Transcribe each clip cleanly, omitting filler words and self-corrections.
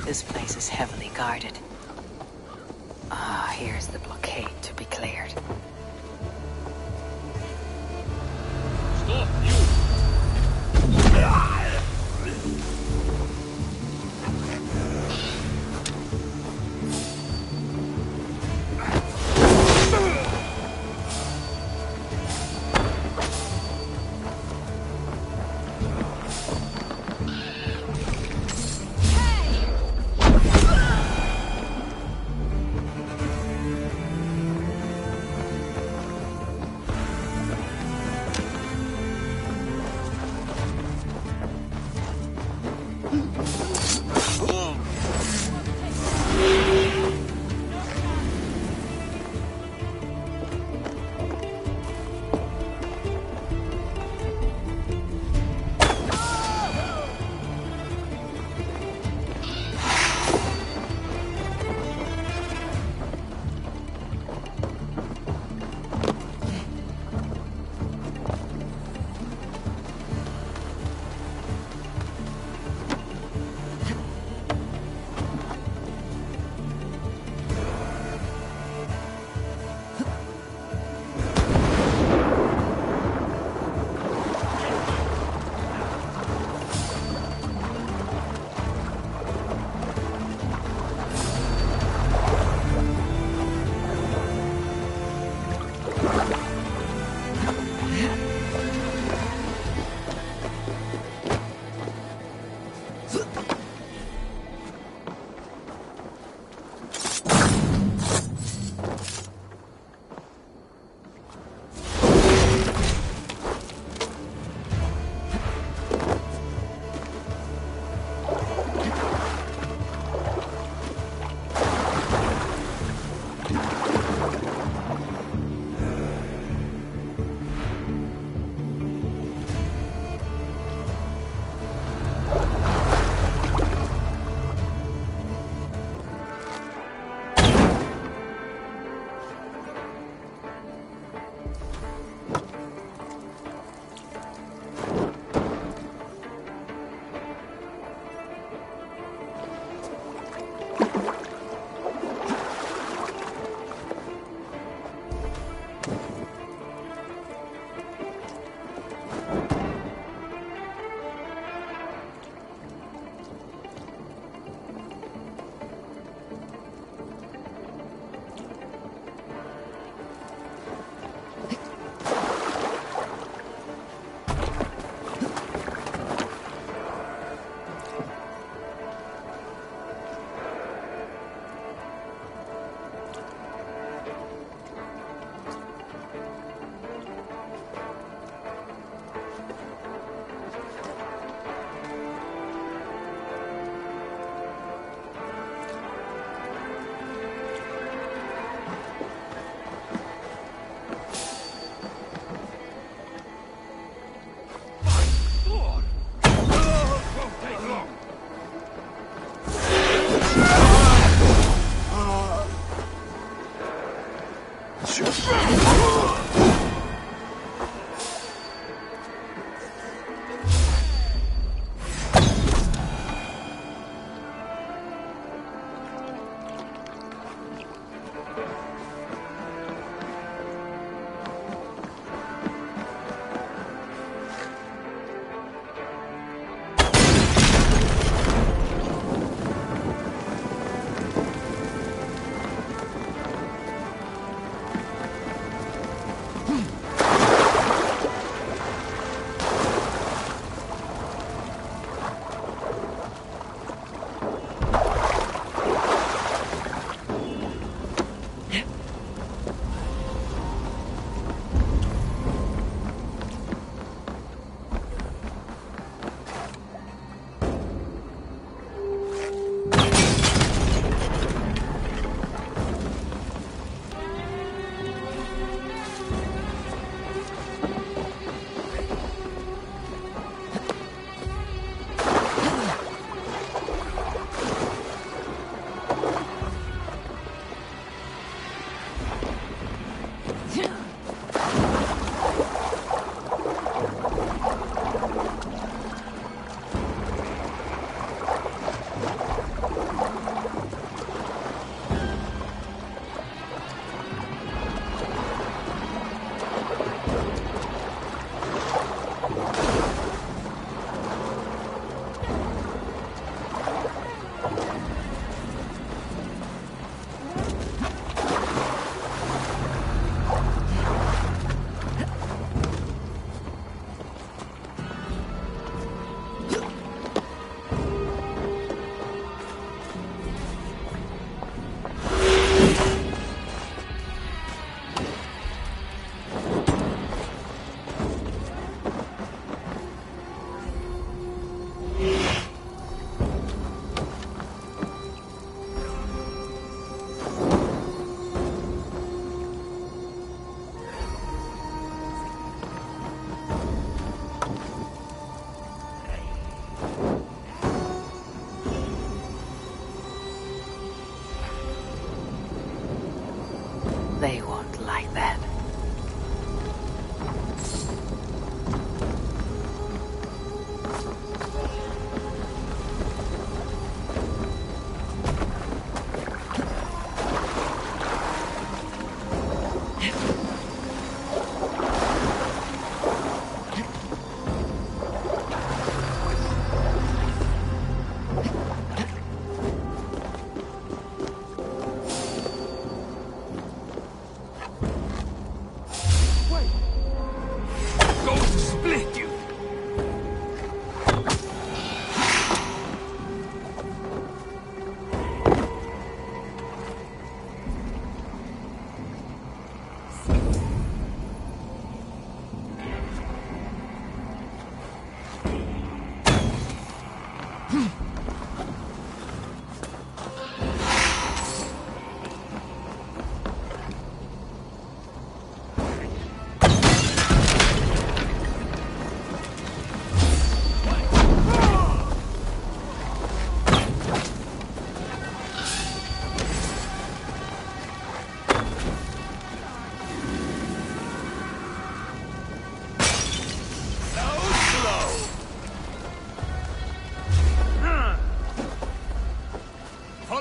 This place is heavily guarded. Ah, here's the blockade to be cleared. Stop, you!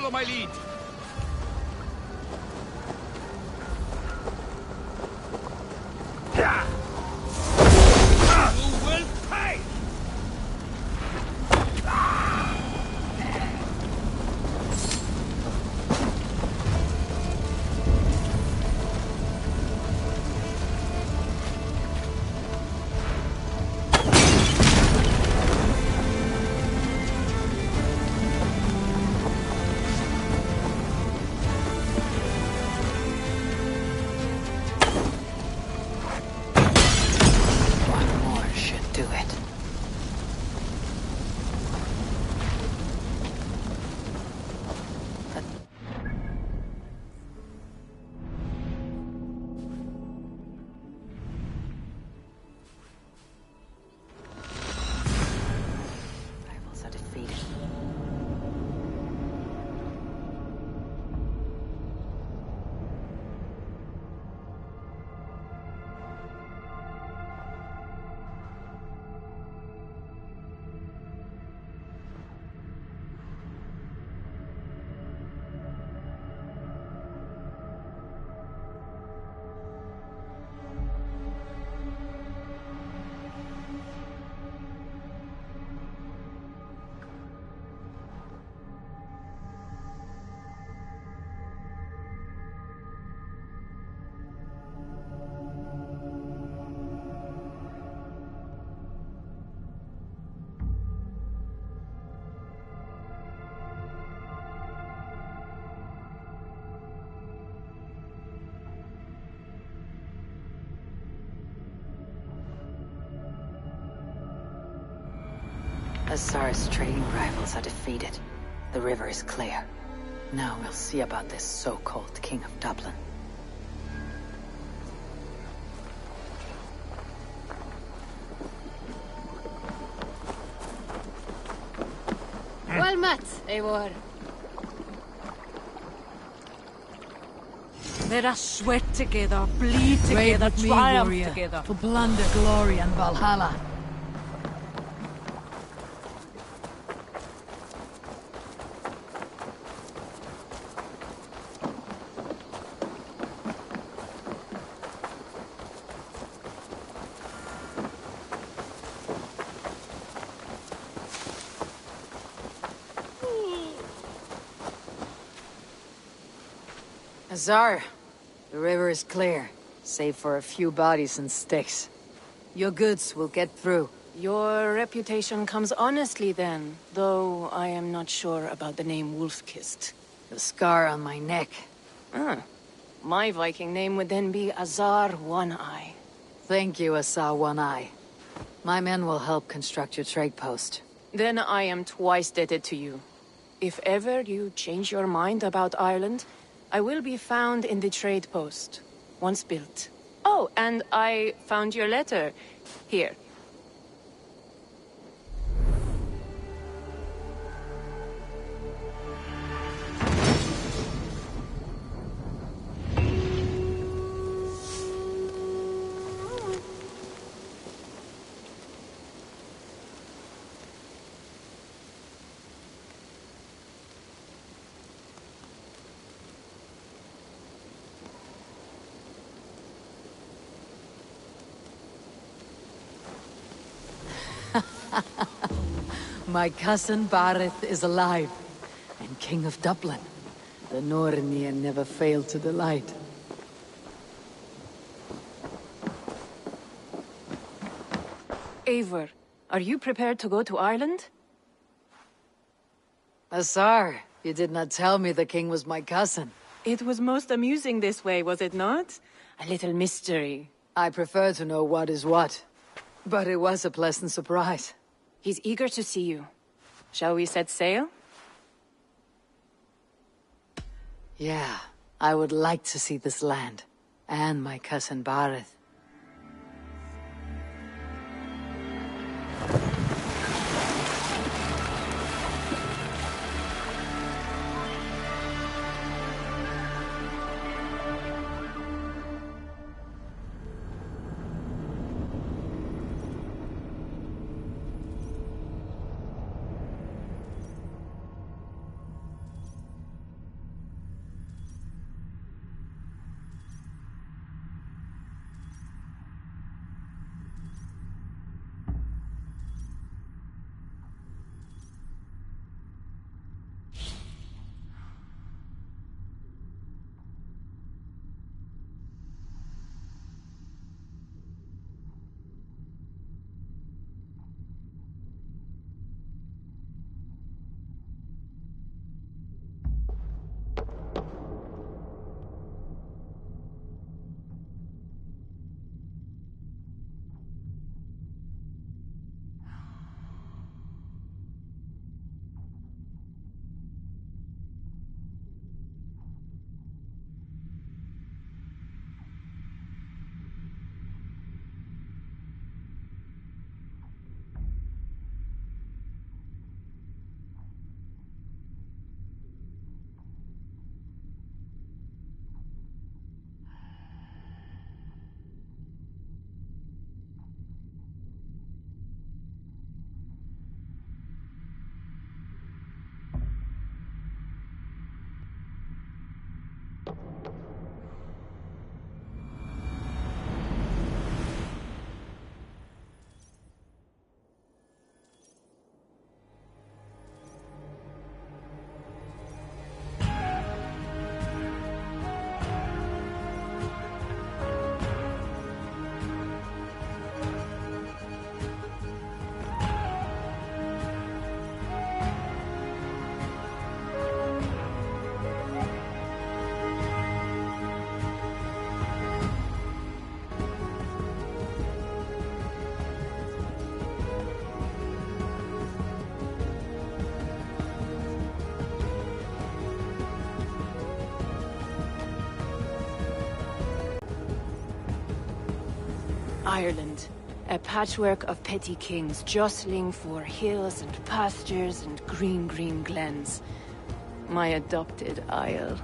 Follow my lead. You will pay! One more should do it. Rivals are defeated. Azar's trading rivals are defeated. The river is clear. Now we'll see about this so-called King of Dublin. Well met, Eivor. Let us sweat together, bleed together, with me, triumph warrior, together. for plunder, glory, and Valhalla. Azar, the river is clear, save for a few bodies and sticks. Your goods will get through. Your reputation comes honestly then, though I am not sure about the name Wolf-Kissed. The scar on my neck. Ah, my Viking name would then be Azar One-Eye. Thank you, Azar One-Eye. My men will help construct your trade post. Then I am twice indebted to you. If ever you change your mind about Ireland, I will be found in the trade post, once built. Oh, and I found your letter. Here. My cousin Bareth is alive, and King of Dublin. The Nornir never failed to delight. Eivor, are you prepared to go to Ireland? Azar, you did not tell me the king was my cousin. It was most amusing this way, was it not? A little mystery. I prefer to know what is what. But it was a pleasant surprise. He's eager to see you. Shall we set sail? Yeah, I would like to see this land. And my cousin Bareth. Ireland. A patchwork of petty kings jostling for hills and pastures and green glens. My adopted isle.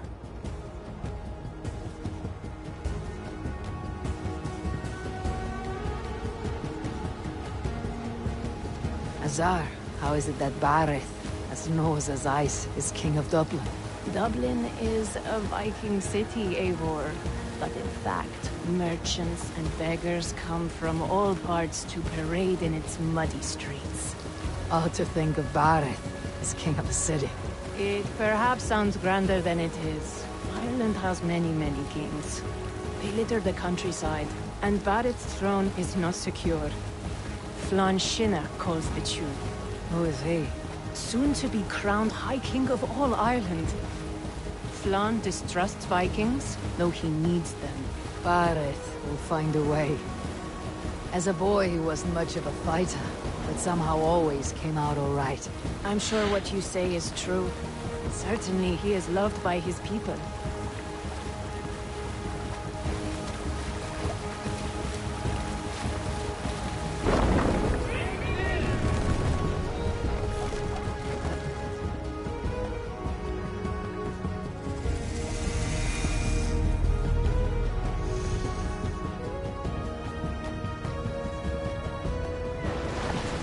Azar, how is it that Bareth, as nose as ice, is king of Dublin? Dublin is a Viking city, Eivor. But in fact, merchants and beggars come from all parts to parade in its muddy streets. Oh, to think of Bareth as king of the city. It perhaps sounds grander than it is. Ireland has many kings. They litter the countryside, and Barrett's throne is not secure. Flann Sinna calls the tune. Who is he? Soon to be crowned High King of all Ireland. Flann distrusts Vikings, though he needs them. Bareth will find a way. As a boy, he wasn't much of a fighter, but somehow always came out all right. I'm sure what you say is true. Certainly he is loved by his people.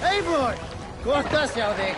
Eivor! Kortas jou weg.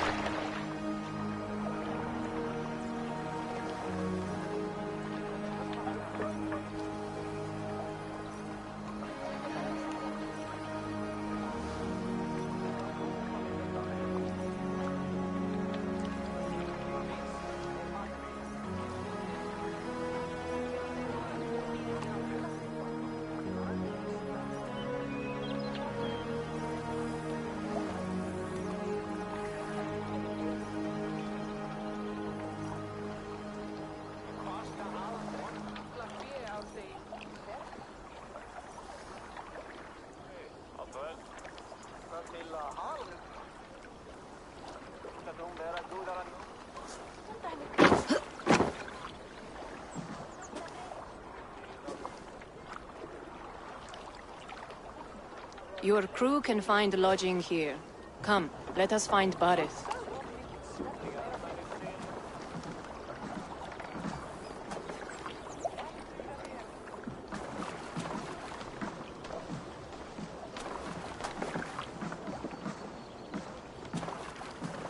Your crew can find lodging here. Come, let us find Bareth.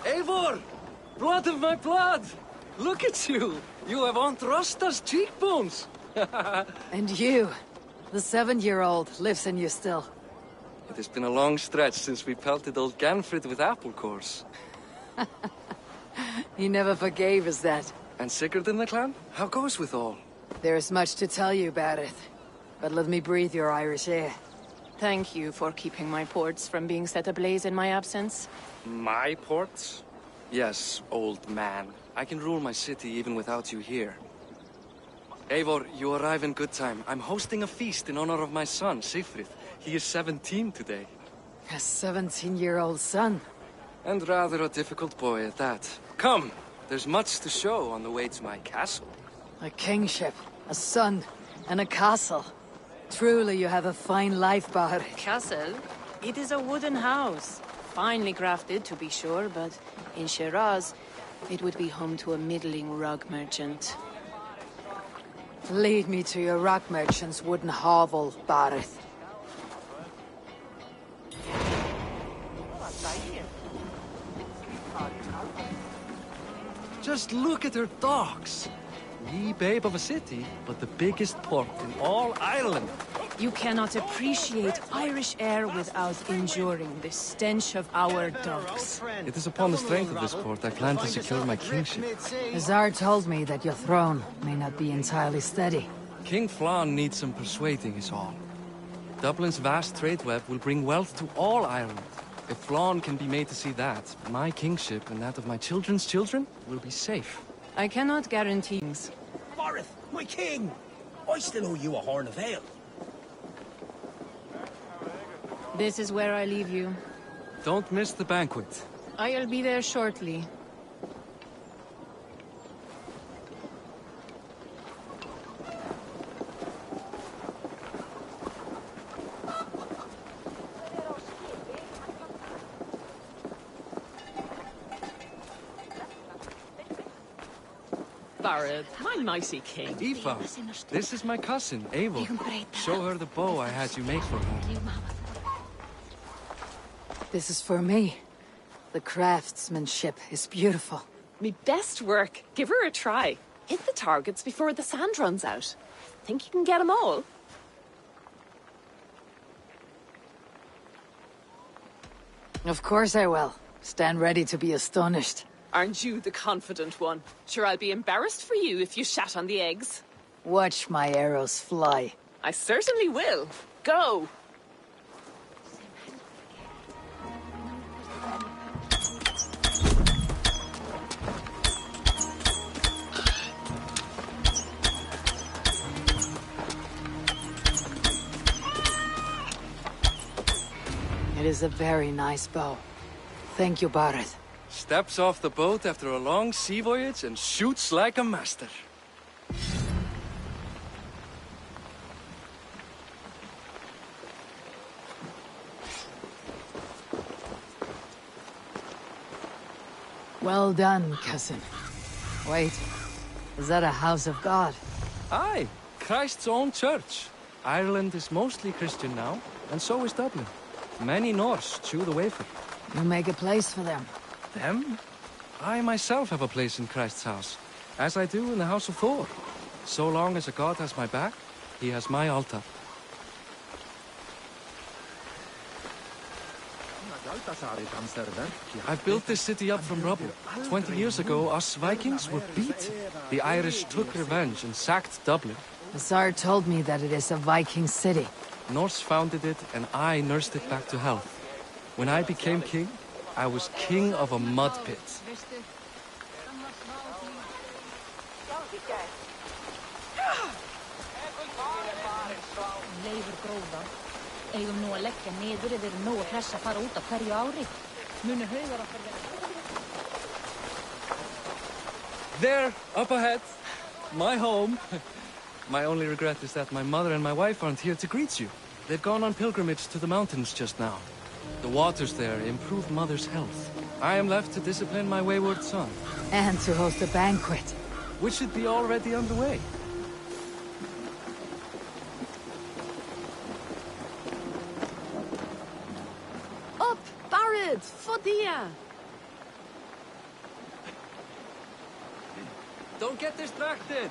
Eivor! Blood of my blood! Look at you! You have Aunt Rosta's cheekbones! And you, the 7-year-old, lives in you still. It has been a long stretch since we pelted old Ganfrid with apple cores. He never forgave us that. And Sigurd in the clan? How goes with all? There is much to tell you, Bareth. But let me breathe your Irish air. Thank you for keeping my ports from being set ablaze in my absence. My ports? Yes, old man. I can rule my city even without you here. Eivor, you arrive in good time. I'm hosting a feast in honor of my son, Sigfrid. He is 17 today. A 17-year-old son. And rather a difficult boy at that. Come, there's much to show on the way to my castle. A kingship, a son, and a castle. Truly you have a fine life, Bareth. Castle? It is a wooden house. Finely crafted, to be sure, but in Shiraz, it would be home to a middling rug merchant. Lead me to your rock merchant's wooden hovel, Bareth. Just look at her docks. Wee babe of a city, but the biggest port in all Ireland. You cannot appreciate Irish air without enduring the stench of our docks. It is upon the strength of this port I plan to secure my kingship. Azar told me that your throne may not be entirely steady. King Flann needs some persuading is all. Dublin's vast trade web will bring wealth to all Ireland. If Flann can be made to see that, my kingship and that of my children's children will be safe. I cannot guarantee things. Bareth, my king! I still owe you a horn of ale. This is where I leave you. Don't miss the banquet. I'll be there shortly. Barrett, my nicey king. Aoife, this is my cousin, Eivor. Show her the bow I had you make for her. This is for me. The craftsmanship is beautiful. Me best work. Give her a try. Hit the targets before the sand runs out. Think you can get them all? Of course I will. Stand ready to be astonished. Aren't you the confident one? Sure, I'll be embarrassed for you if you shat on the eggs. Watch my arrows fly. I certainly will. Go! It is a very nice bow. Thank you, Barrett. Steps off the boat after a long sea voyage and shoots like a master. Well done, cousin. Wait, is that a house of God? Aye, Christ's own church. Ireland is mostly Christian now, and so is Dublin. Many Norse chew the wafer. You make a place for them. Them? I myself have a place in Christ's house, as I do in the house of Thor. So long as a god has my back, he has my altar. I've built this city up from rubble. 20 years ago, us Vikings were beaten. The Irish took revenge and sacked Dublin. The Tsar told me that it is a Viking city. Norse founded it, and I nursed it back to health. When I became king, I was king of a mud pit. There, up ahead. My home. My only regret is that my mother and my wife aren't here to greet you. They've gone on pilgrimage to the mountains just now. The waters there improve mother's health. I am left to discipline my wayward son. And to host a banquet. Which should be already underway. Up, Barrett! Fodia! Don't get distracted!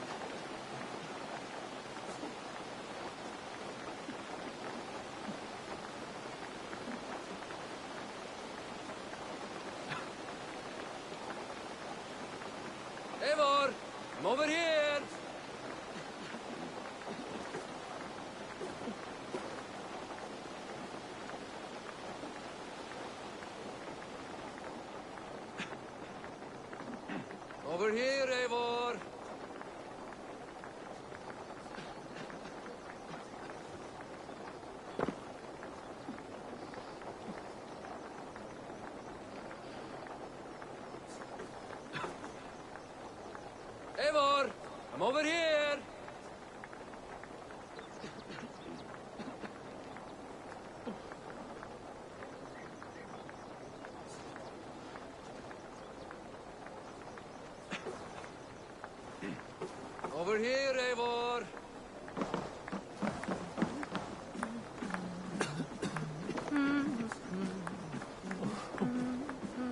Eivor! I'm over here! Over here, Eivor! Eivor! I'm over here! Over here, Eivor!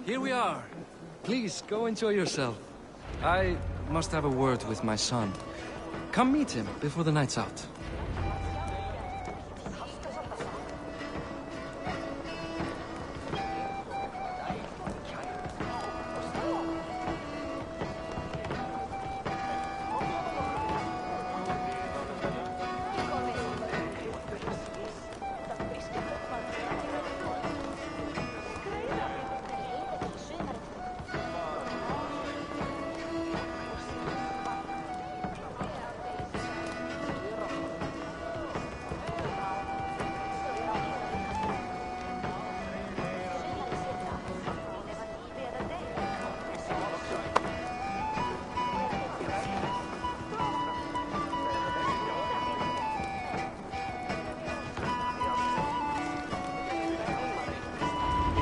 Here we are. Please, go enjoy yourself. I must have a word with my son. Come meet him before the night's out.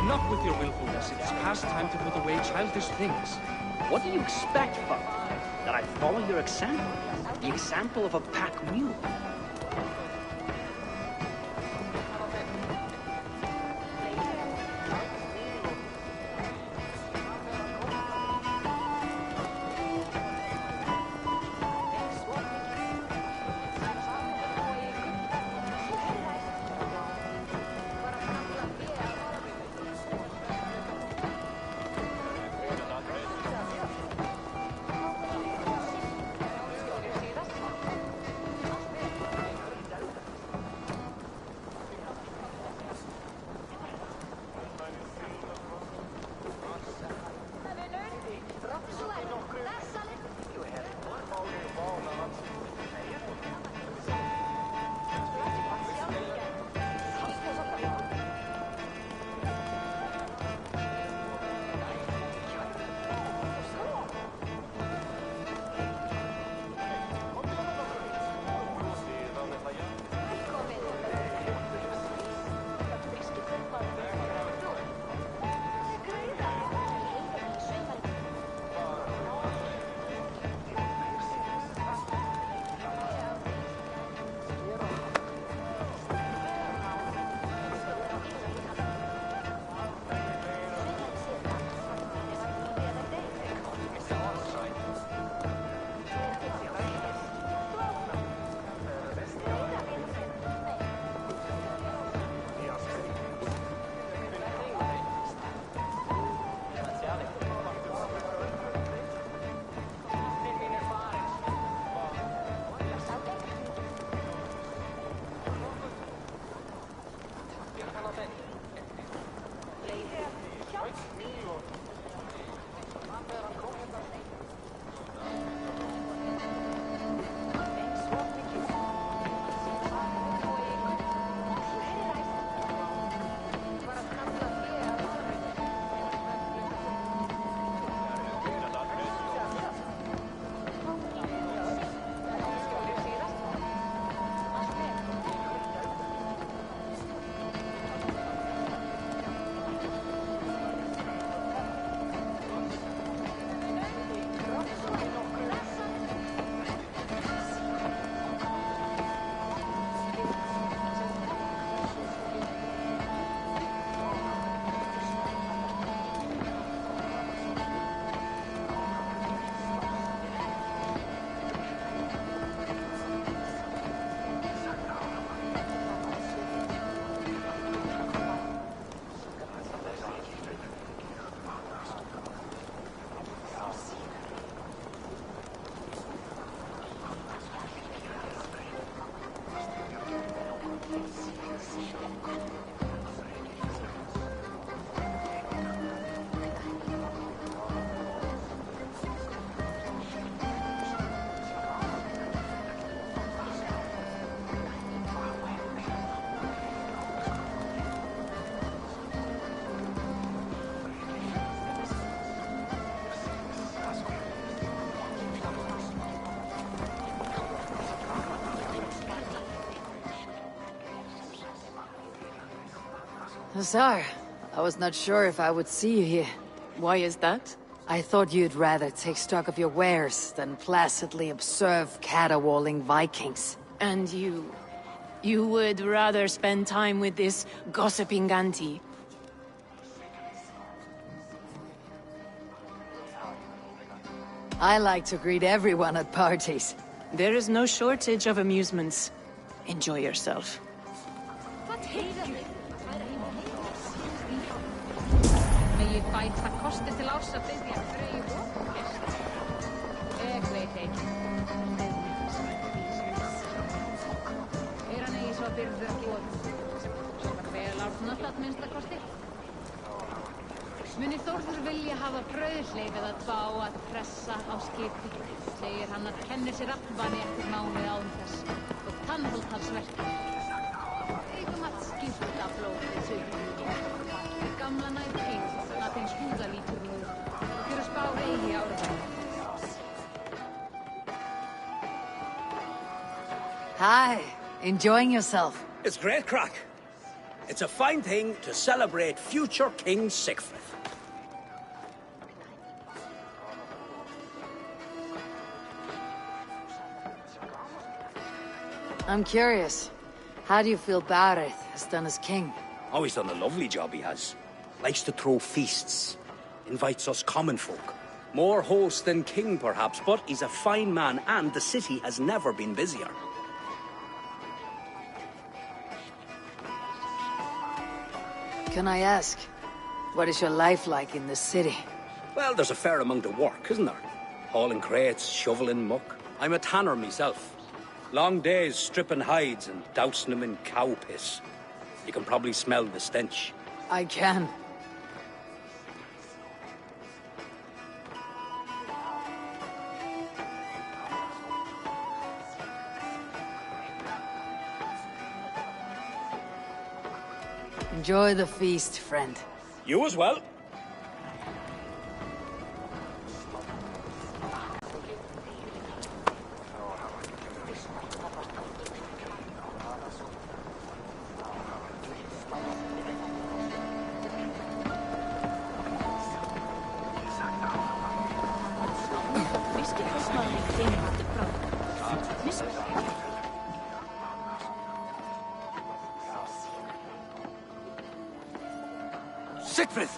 Enough with your willfulness. It's past time to put away childish things. What do you expect, Father? that I follow your example. The example of a pack mule. Hussar, I was not sure if I would see you here. Why is that? I thought you'd rather take stock of your wares than placidly observe caterwauling Vikings. And you... you would rather spend time with this gossiping auntie? I like to greet everyone at parties. There is no shortage of amusements. Enjoy yourself. Megi bæta kosti til árs að biðja freyju gest. Veit ekki. Hann eigi svo byrður ekki og vel árnallat minnsta kosti. Muni Þórður vilja hafa brauðhleifið að fá að pressa á skipi. Segir hann að kennir sér aftvani eftir mánuð án þess og tannhaldhalsverkir. Eigum að skipta blóðið sögurlíði. Gamla nær tengt að þeim skúðalítur nú og gera spá eigi árið. Hi, enjoying yourself? It's great crack. It's a fine thing to celebrate future King Sigfrid. I'm curious. How do you feel Bareth has done as king? Oh, he's done a lovely job, he has. Likes to throw feasts. Invites us common folk. More host than king, perhaps, but he's a fine man, and the city has never been busier. Can I ask, what is your life like in the city? Well, there's a fair amount of work, isn't there? Hauling crates, shoveling muck. I'm a tanner myself. Long days stripping hides and dousing them in cow piss. You can probably smell the stench. I can. Enjoy the feast, friend. You as well. Siegfried!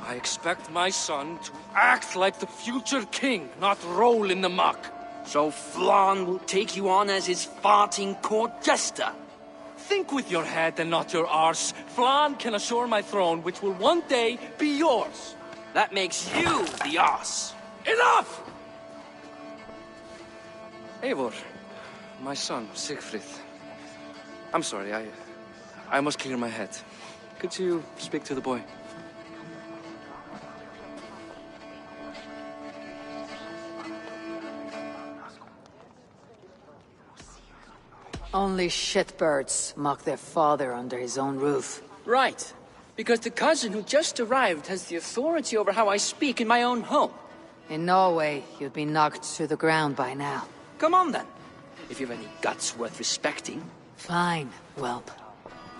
I expect my son to act like the future king, not roll in the muck. So Flan will take you on as his farting court jester? Think with your head and not your arse. Flan can assure my throne, which will one day be yours. That makes you the arse. Enough! Eivor, my son, Siegfried. I'm sorry, I must clear my head. Could you speak to the boy? Only shitbirds mock their father under his own roof. Right. Because the cousin who just arrived has the authority over how I speak in my own home. In Norway, you'd be knocked to the ground by now. Come on then. If you've any guts worth respecting. Fine, whelp.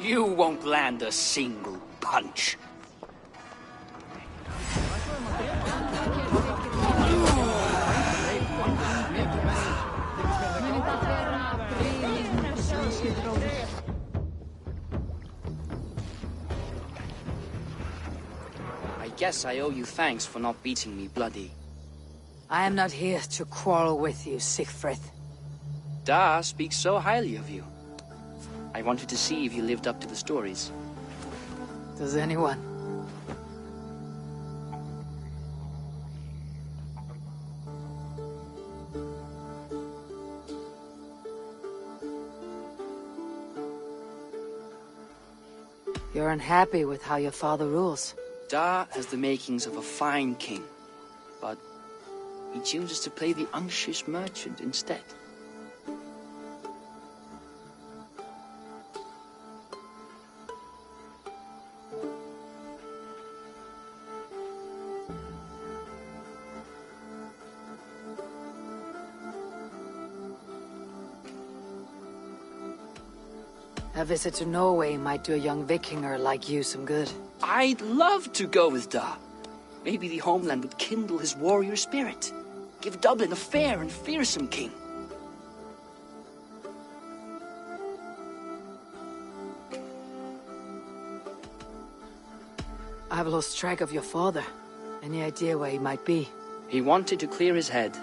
You won't land a single punch. I guess I owe you thanks for not beating me bloody. I am not here to quarrel with you, Siegfried. Da speaks so highly of you. I wanted to see if you lived up to the stories. Does anyone? You're unhappy with how your father rules. Da has the makings of a fine king, but he chooses to play the unctuous merchant instead. A visit to Norway might do a young Vikinger like you some good. I'd love to go with Da. Maybe the homeland would kindle his warrior spirit. Give Dublin a fair and fearsome king. I've lost track of your father. Any idea where he might be? He wanted to clear his head.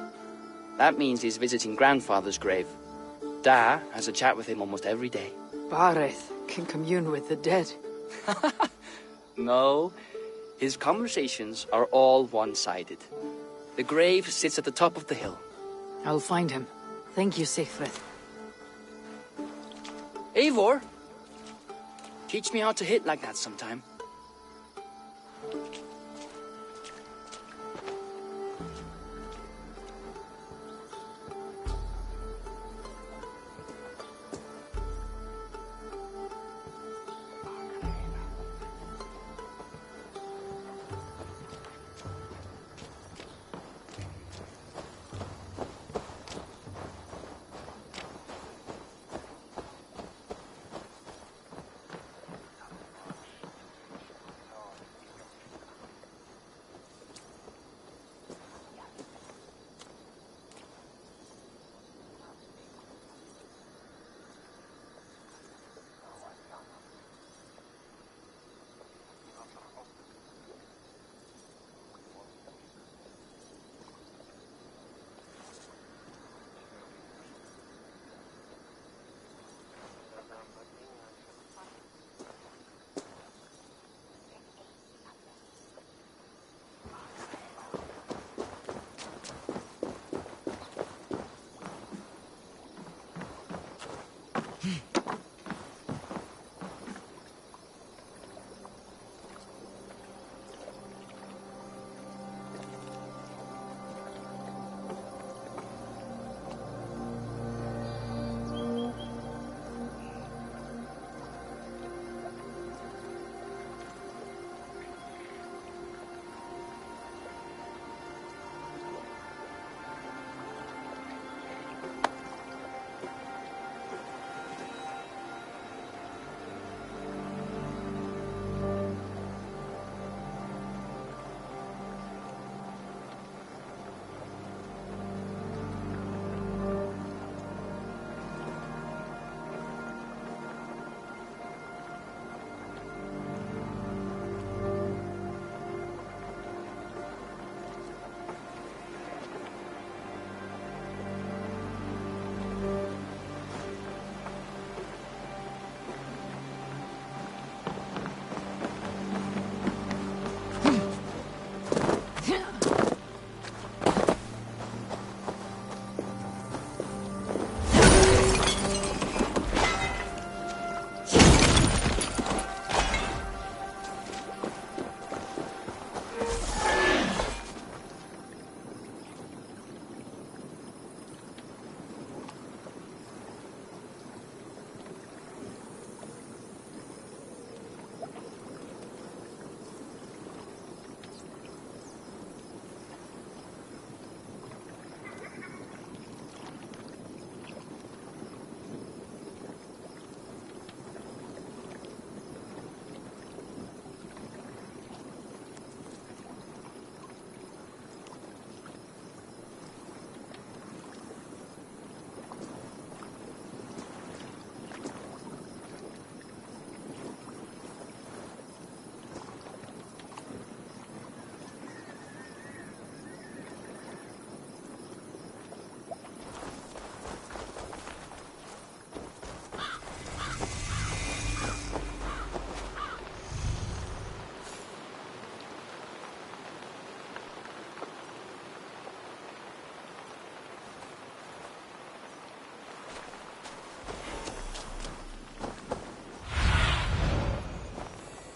That means he's visiting grandfather's grave. Da has a chat with him almost every day. Bareth can commune with the dead. No, his conversations are all one-sided. The grave sits at the top of the hill. I'll find him. Thank you, Siegfried. Eivor, teach me how to hit like that sometime.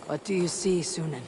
What do you see, Sunan?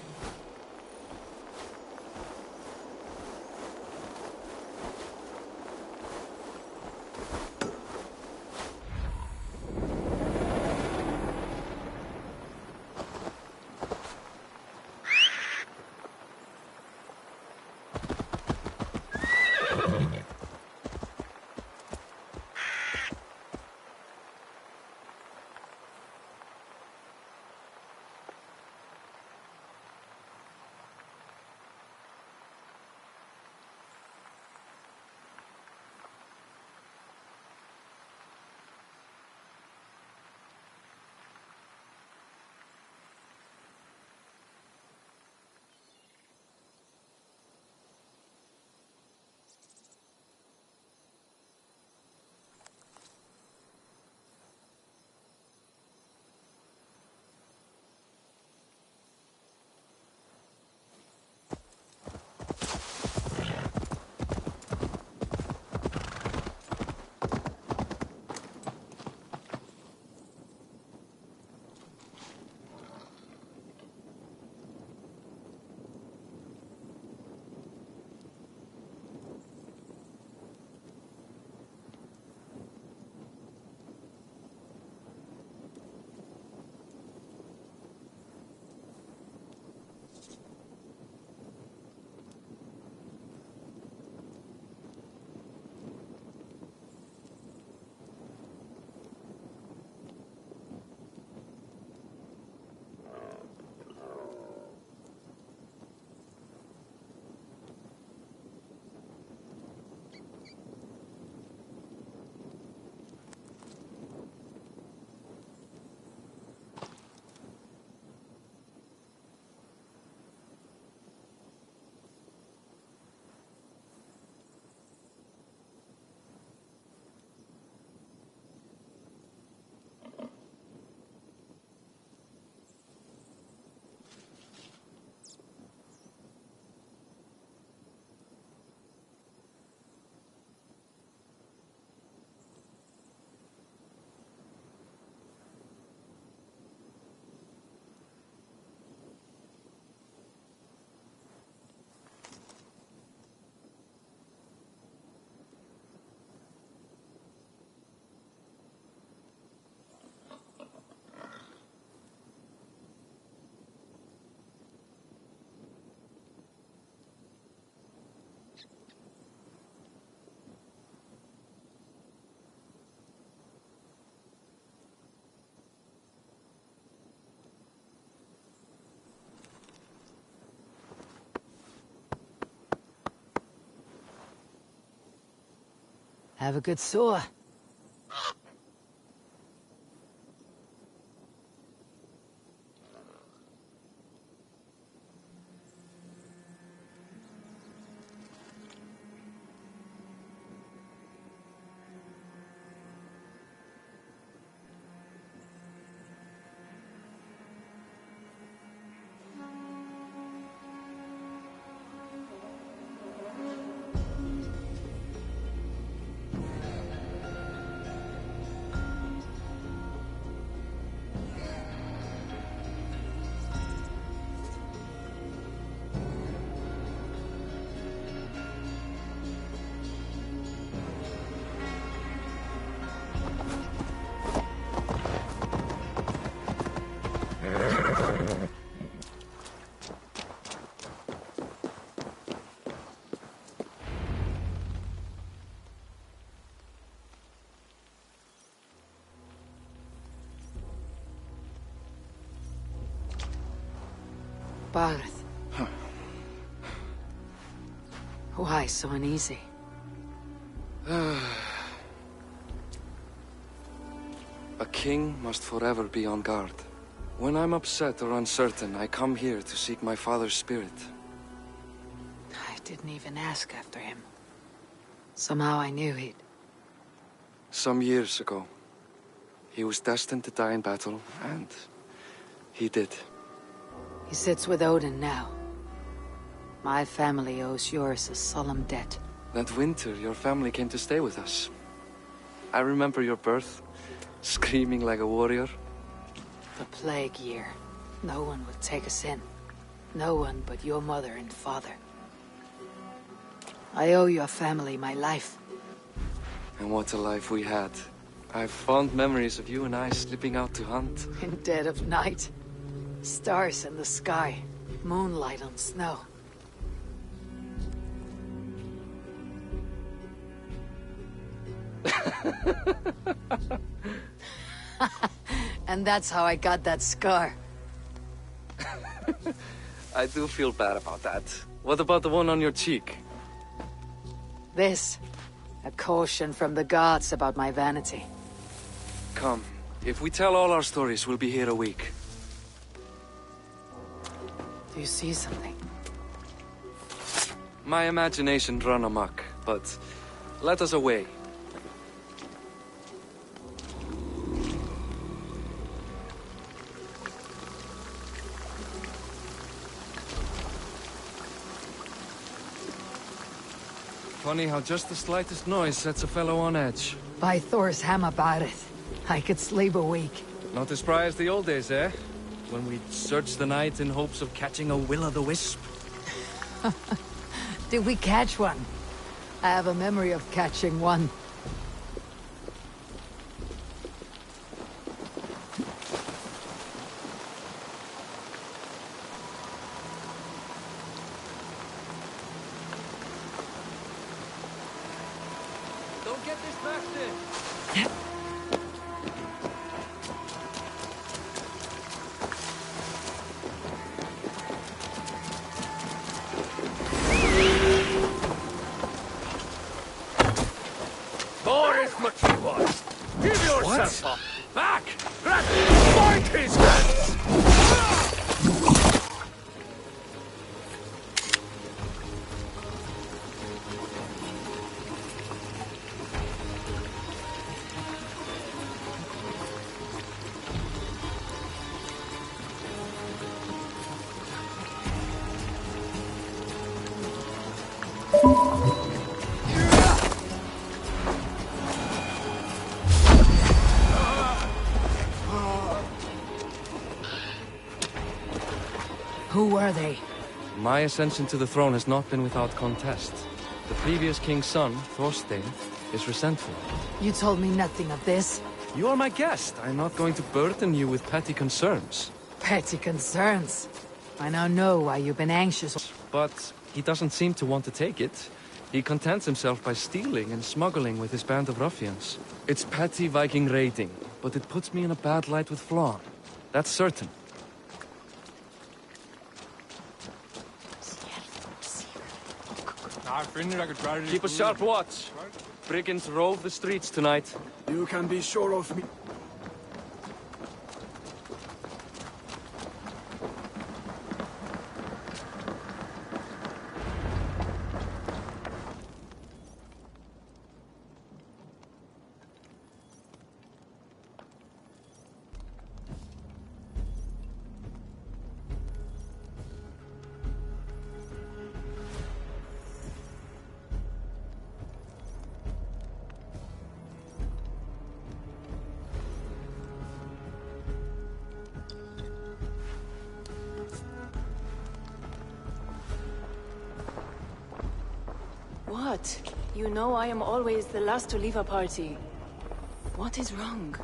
Have a good soar. Barth. Why so uneasy? A king must forever be on guard. When I'm upset or uncertain, I come here to seek my father's spirit. I didn't even ask after him. Somehow I knew he'd... Some years ago, he was destined to die in battle, and he did. He sits with Odin now. My family owes yours a solemn debt. That winter, your family came to stay with us. I remember your birth, screaming like a warrior. The plague year. no one would take us in. No one but your mother and father. I owe your family my life. And what a life we had. I have fond memories of you and I slipping out to hunt. In dead of night. Stars in the sky. Moonlight on snow. And that's how I got that scar. I do feel bad about that. What about the one on your cheek? This. A caution from the gods about my vanity. Come. If we tell all our stories, we'll be here a week. Do you see something? My imagination run amok, but let us away. Funny how just the slightest noise sets a fellow on edge. By Thor's hammer, Barith. I could sleep a week. Not as spry as the old days, eh? When we'd search the night in hopes of catching a will-o'-the-wisp. Did we catch one? I have a memory of catching one. Don't get distracted! Give yourself up! Back! Grab him! Find his hands! Who were they? My ascension to the throne has not been without contest. The previous king's son, Thorstein, is resentful. You told me nothing of this. You are my guest. I'm not going to burden you with petty concerns. Petty concerns. I now know why you've been anxious. But he doesn't seem to want to take it. He contents himself by stealing and smuggling with his band of ruffians. It's petty Viking raiding, but it puts me in a bad light with Flann. That's certain. Keep a sharp watch. Brigands rove the streets tonight. You can be sure of me. What? You know I am always the last to leave a party. What is wrong?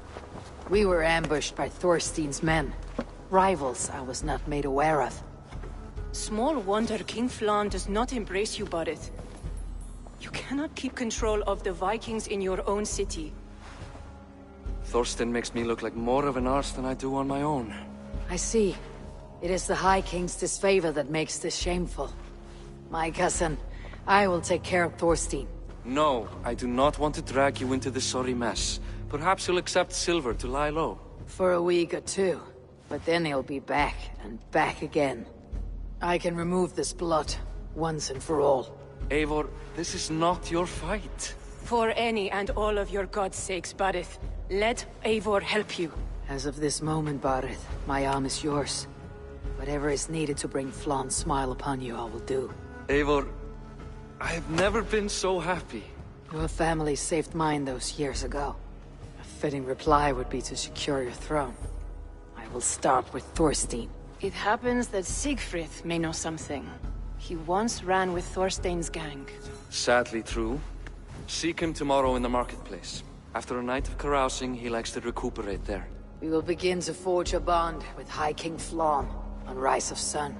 We were ambushed by Thorstein's men. Rivals I was not made aware of. Small wonder King Flann does not embrace you, Barith. You cannot keep control of the Vikings in your own city. Thorstein makes me look like more of an arse than I do on my own. I see. It is the High King's disfavor that makes this shameful. My cousin, I will take care of Thorstein. No, I do not want to drag you into this sorry mess. Perhaps you'll accept silver to lie low. For a week or two. But then he'll be back, and back again. I can remove this blot, once and for all. Eivor, this is not your fight. For any and all of your gods' sakes, Barith, let Eivor help you. As of this moment, Barith, my arm is yours. Whatever is needed to bring Flann's smile upon you, I will do. Eivor, I have never been so happy. Your family saved mine those years ago. A fitting reply would be to secure your throne. I will start with Thorstein. It happens that Siegfried may know something. He once ran with Thorstein's gang. Sadly true. Seek him tomorrow in the marketplace. After a night of carousing, he likes to recuperate there. We will begin to forge a bond with High King Flom on Rise of Sun.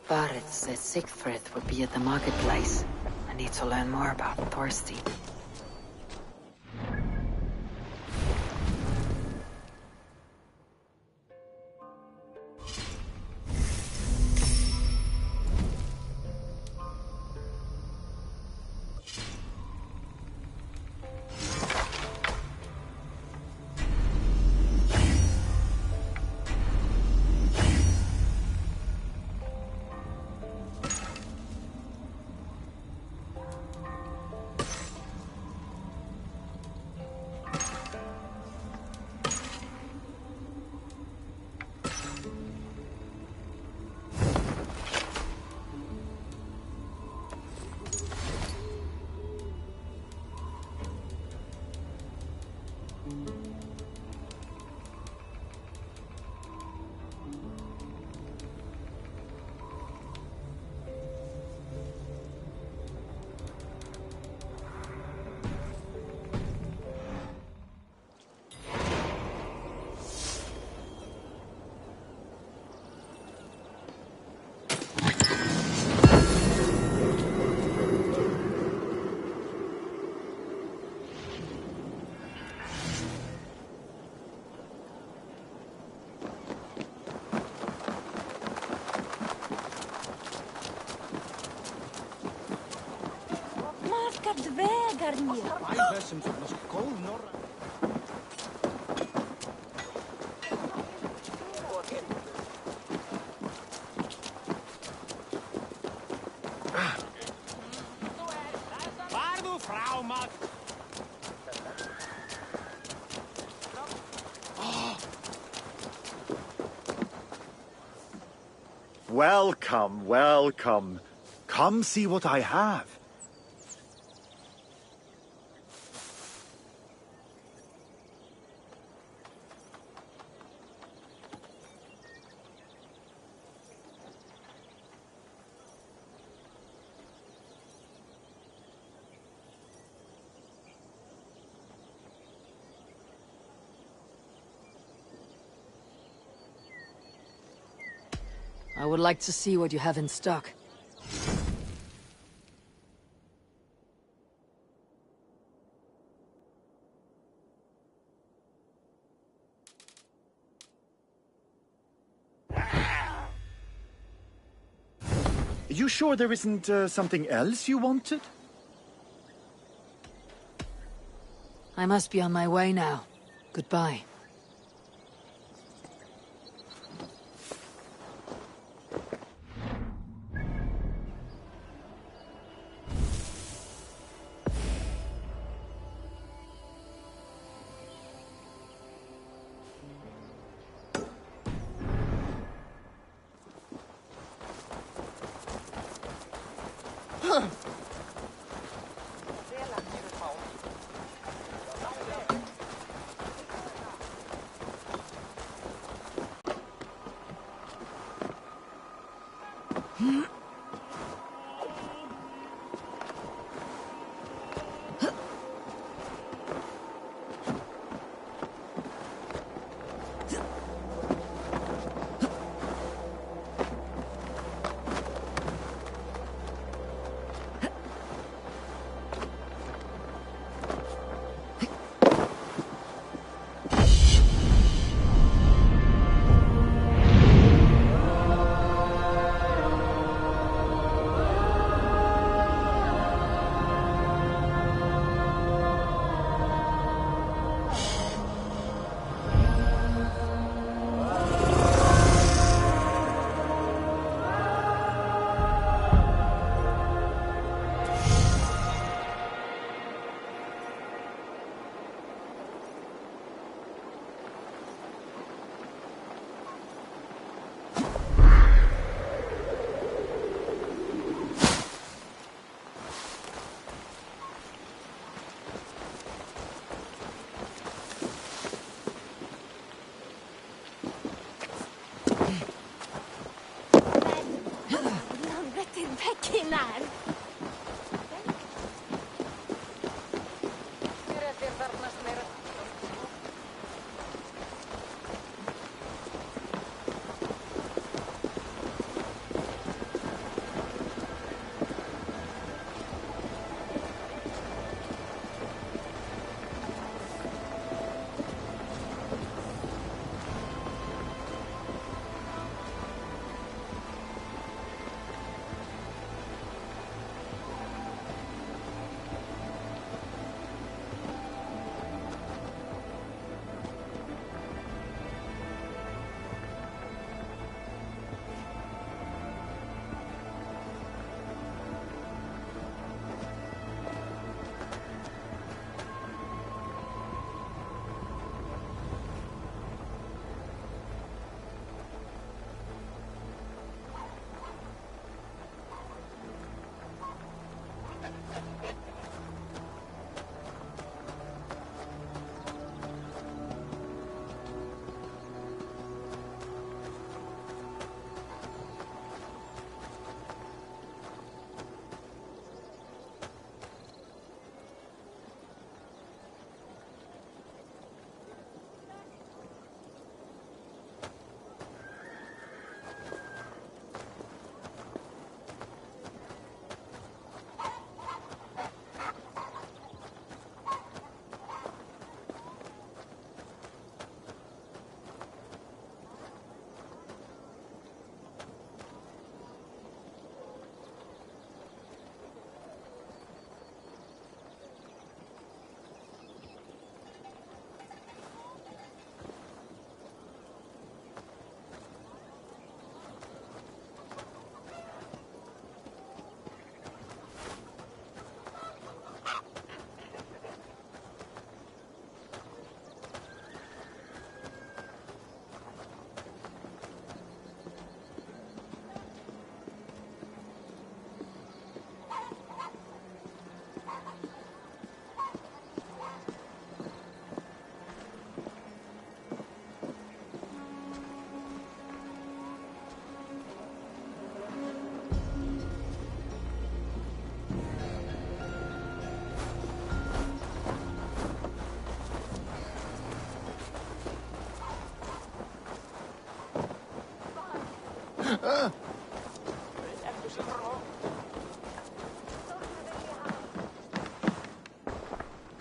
Bareth said Siegfried would be at the marketplace. I need to learn more about Thorstein. Welcome, welcome. Come see what I have. I would like to see what you have in stock. You sure there isn't something else you wanted? I must be on my way now. Goodbye.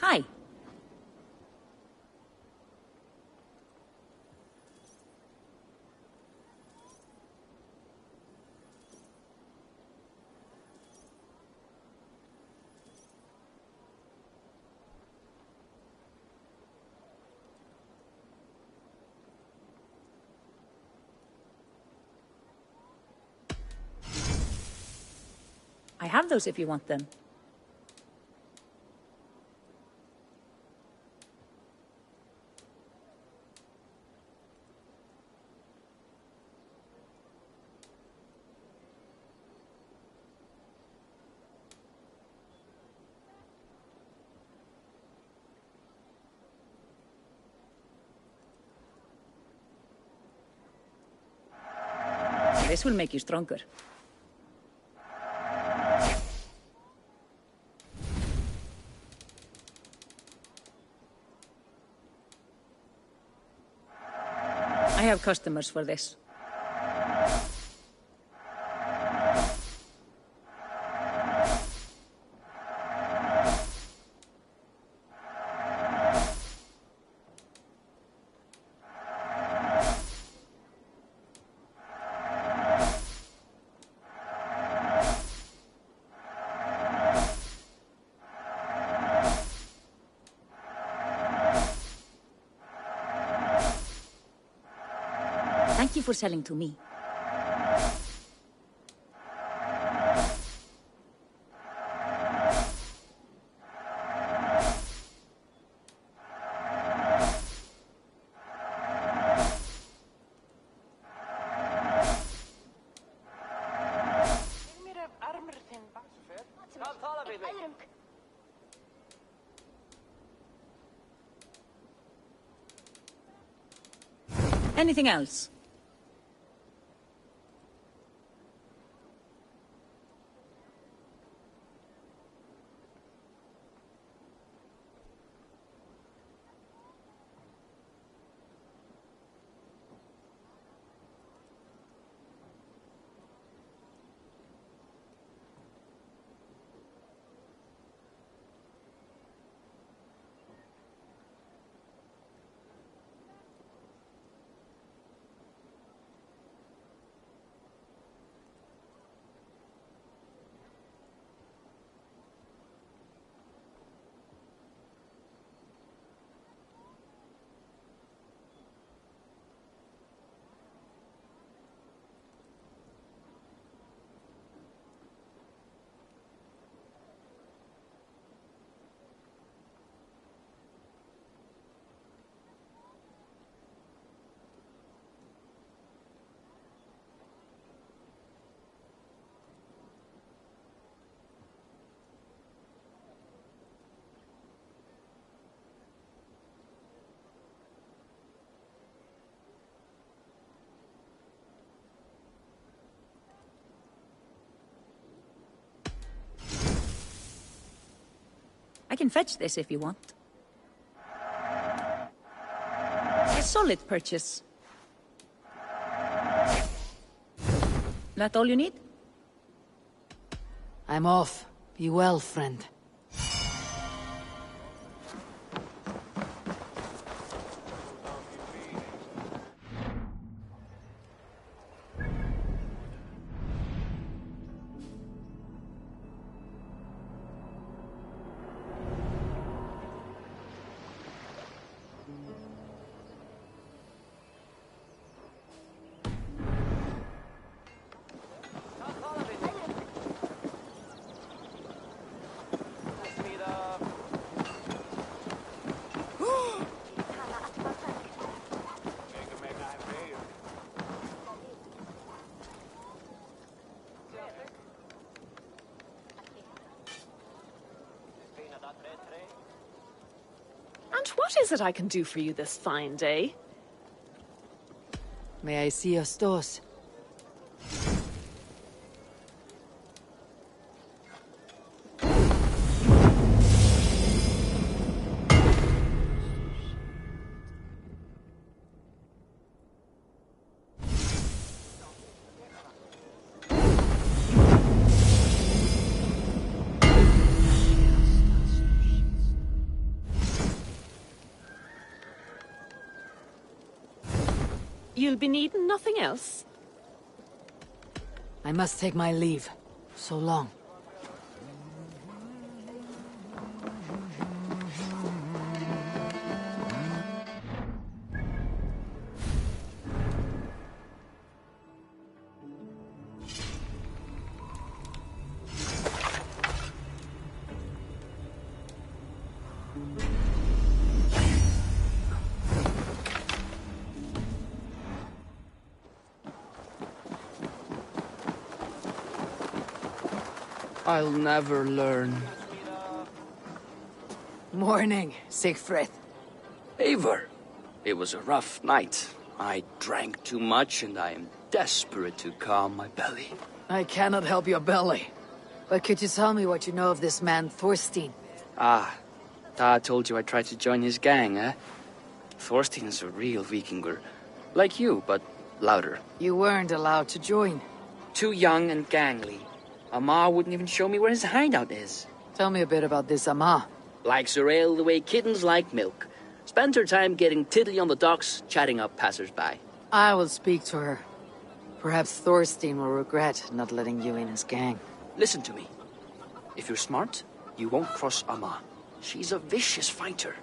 Hi. I have those if you want them. This will make you stronger. I have customers for this. Thank you for selling to me. Anything else? I can fetch this if you want. A solid purchase. That all you need? I'm off. Be well, friend. And what is it I can do for you this fine day? May I see your stores? You'll be needing nothing else? I must take my leave. So long. I'll never learn. Morning, Siegfried. Eivor, it was a rough night. I drank too much and I am desperate to calm my belly. I cannot help your belly. But could you tell me what you know of this man, Thorstein? Ah, Dad told you I tried to join his gang, eh? Thorstein is a real Vikinger. Like you, but louder. You weren't allowed to join. Too young and gangly. Amma wouldn't even show me where his hideout is. Tell me a bit about this Amma. Likes her ale the way kittens like milk. Spends her time getting tiddly on the docks, chatting up passers-by. I will speak to her. Perhaps Thorstein will regret not letting you in his gang. Listen to me. If you're smart, you won't cross Amma. She's a vicious fighter.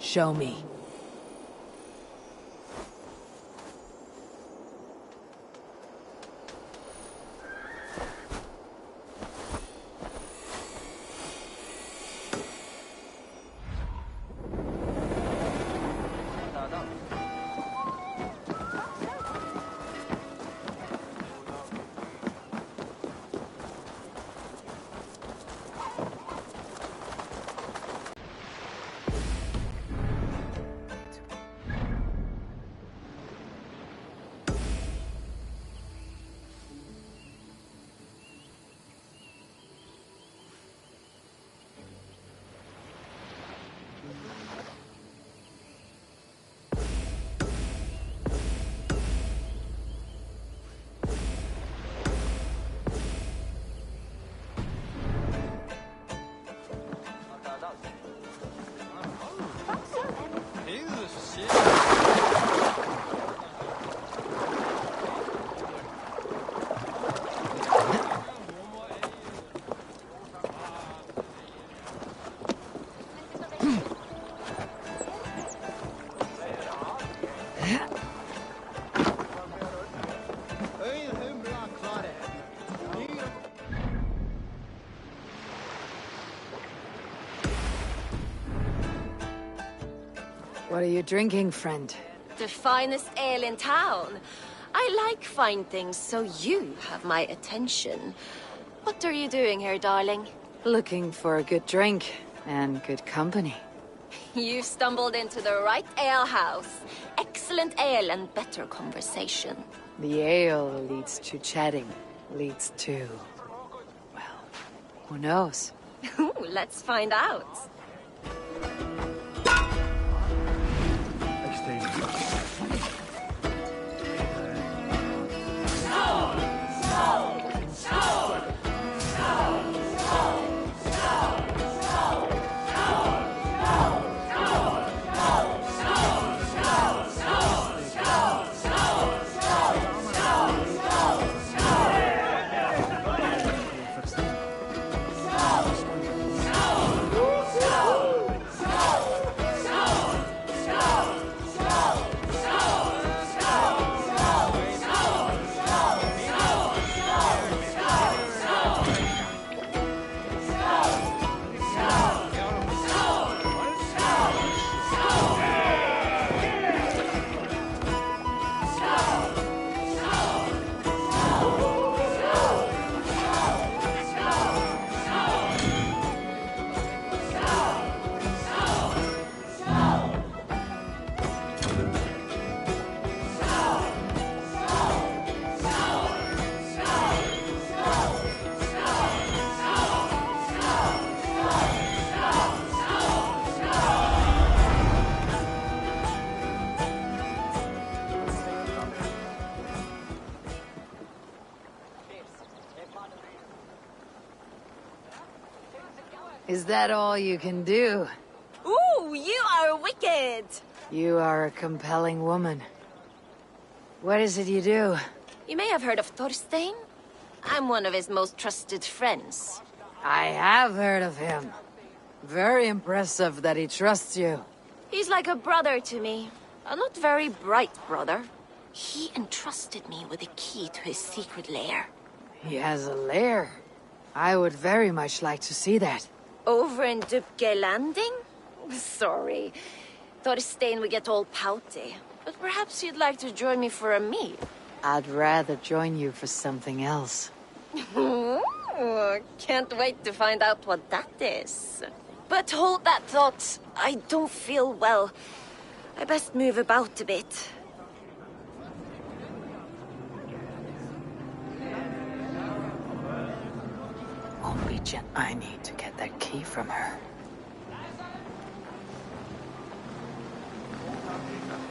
Show me. What are you drinking, friend? The finest ale in town. I like fine things, so you have my attention. What are you doing here, darling? Looking for a good drink and good company. You've stumbled into the right alehouse. Excellent ale and better conversation. The ale leads to chatting, leads to... well, who knows? Ooh, let's find out. Is that all you can do? Ooh, you are wicked! You are a compelling woman. What is it you do? You may have heard of Thorstein? I'm one of his most trusted friends. I have heard of him. Very impressive that he trusts you. He's like a brother to me. A not very bright brother. He entrusted me with the key to his secret lair. He has a lair. I would very much like to see that. Over in Dupke Landing? Sorry. Thorstein would get all pouty. But perhaps you'd like to join me for a meal. I'd rather join you for something else. Ooh, can't wait to find out what that is. But hold that thought. I don't feel well. I best move about a bit. Only I need to get that key from her.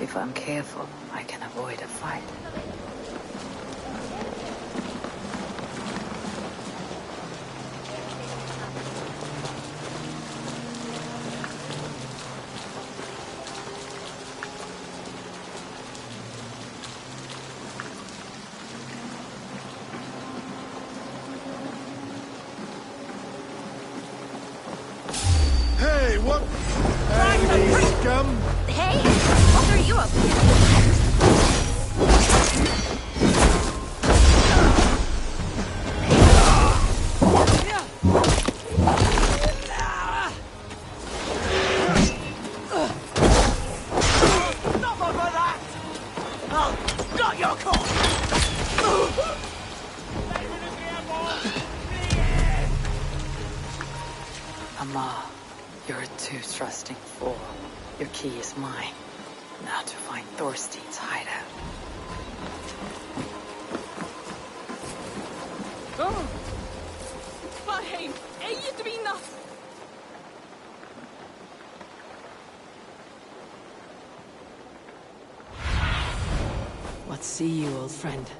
If I'm careful, I can avoid a fight. Hey, what? Hey, scum! trusting fool. Your key is mine. Now to find Thorstein's hideout. Varheim, Eidvina! What see you, old friend?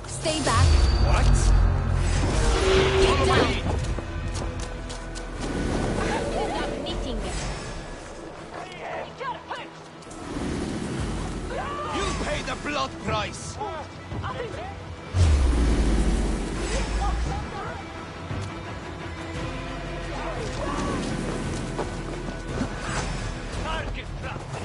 Stay back. What? Get down. You pay the blood price! Target practice!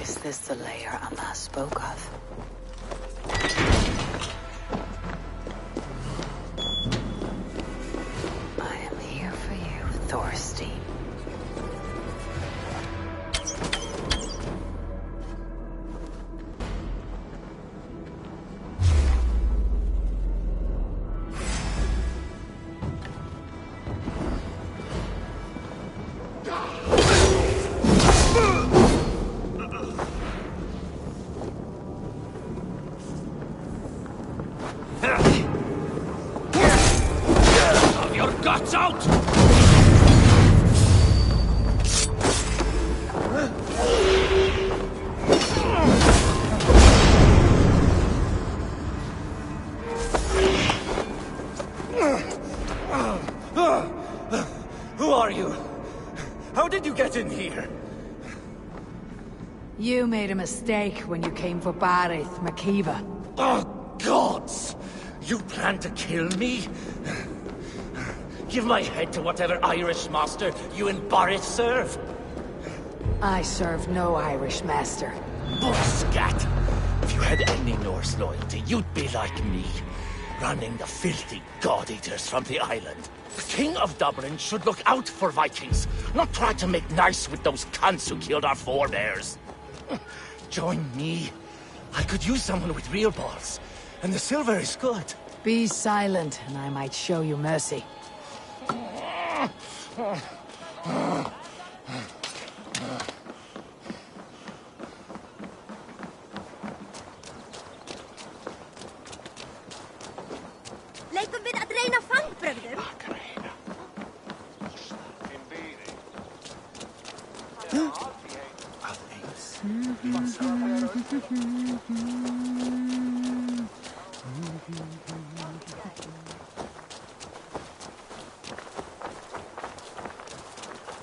Is this the lair Anna spoke of? I am here for you, Thorstein. Your guts out! Who are you? How did you get in here? You made a mistake when you came for Barith, Makiva. Oh, gods! You plan to kill me? Give my head to whatever Irish master you and Barith serve. I serve no Irish master. Scat! If you had any Norse loyalty, you'd be like me, running the filthy god-eaters from the island. The King of Dublin should look out for Vikings, not try to make nice with those cunts who killed our forebears. Join me, I could use someone with real balls, and the silver is good. Be silent, and I might show you mercy. Leikum við að reyna fangbrögðum?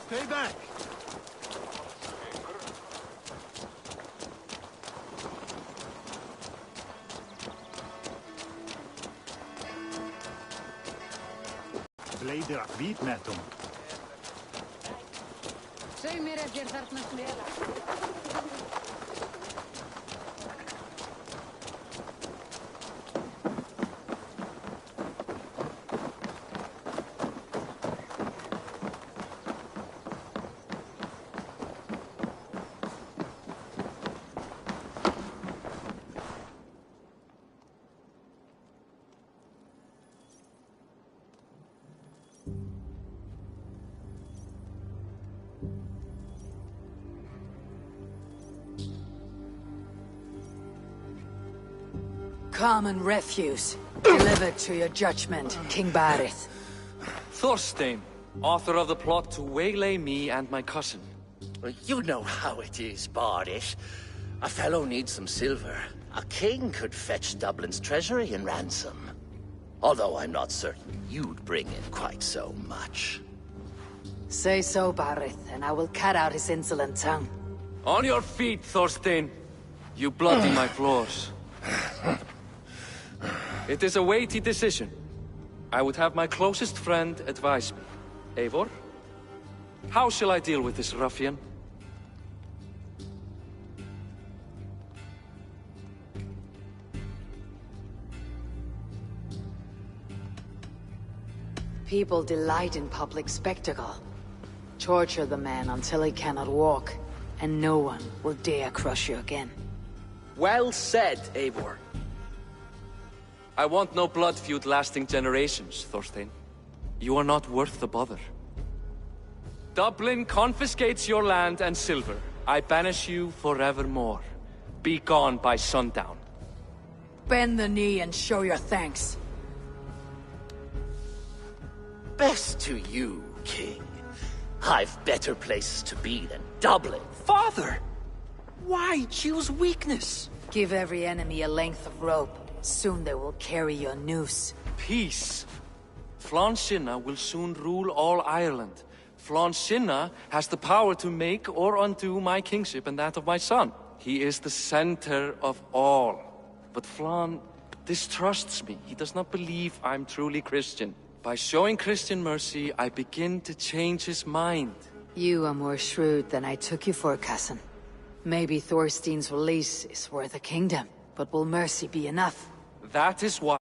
Stay back! Bleidir að hvítmetum. Segð mér ef þér þarna smela. Common refuse. Delivered to your judgment, King Barith. Thorstein, author of the plot to waylay me and my cousin. Well, you know how it is, Bardish. A fellow needs some silver. A king could fetch Dublin's treasury in ransom. Although I'm not certain you'd bring in quite so much. Say so, Barith, and I will cut out his insolent tongue. On your feet, Thorstein. You bloody my floors. It is a weighty decision. I would have my closest friend advise me. Eivor, how shall I deal with this ruffian? People delight in public spectacle. Torture the man until he cannot walk, and no one will dare crush you again. Well said, Eivor. I want no blood feud lasting generations, Thorstein. You are not worth the bother. Dublin confiscates your land and silver. I banish you forevermore. Be gone by sundown. Bend the knee and show your thanks. Best to you, King. I've better places to be than Dublin. Father! Why choose weakness? Give every enemy a length of rope. Soon they will carry your noose. Peace. Flann Sinna will soon rule all Ireland. Flann Sinna has the power to make or undo my kingship and that of my son. He is the center of all. But Flann distrusts me. He does not believe I'm truly Christian. By showing Christian mercy, I begin to change his mind. You are more shrewd than I took you for, cousin. Maybe Thorstein's release is worth a kingdom, but will mercy be enough? That is why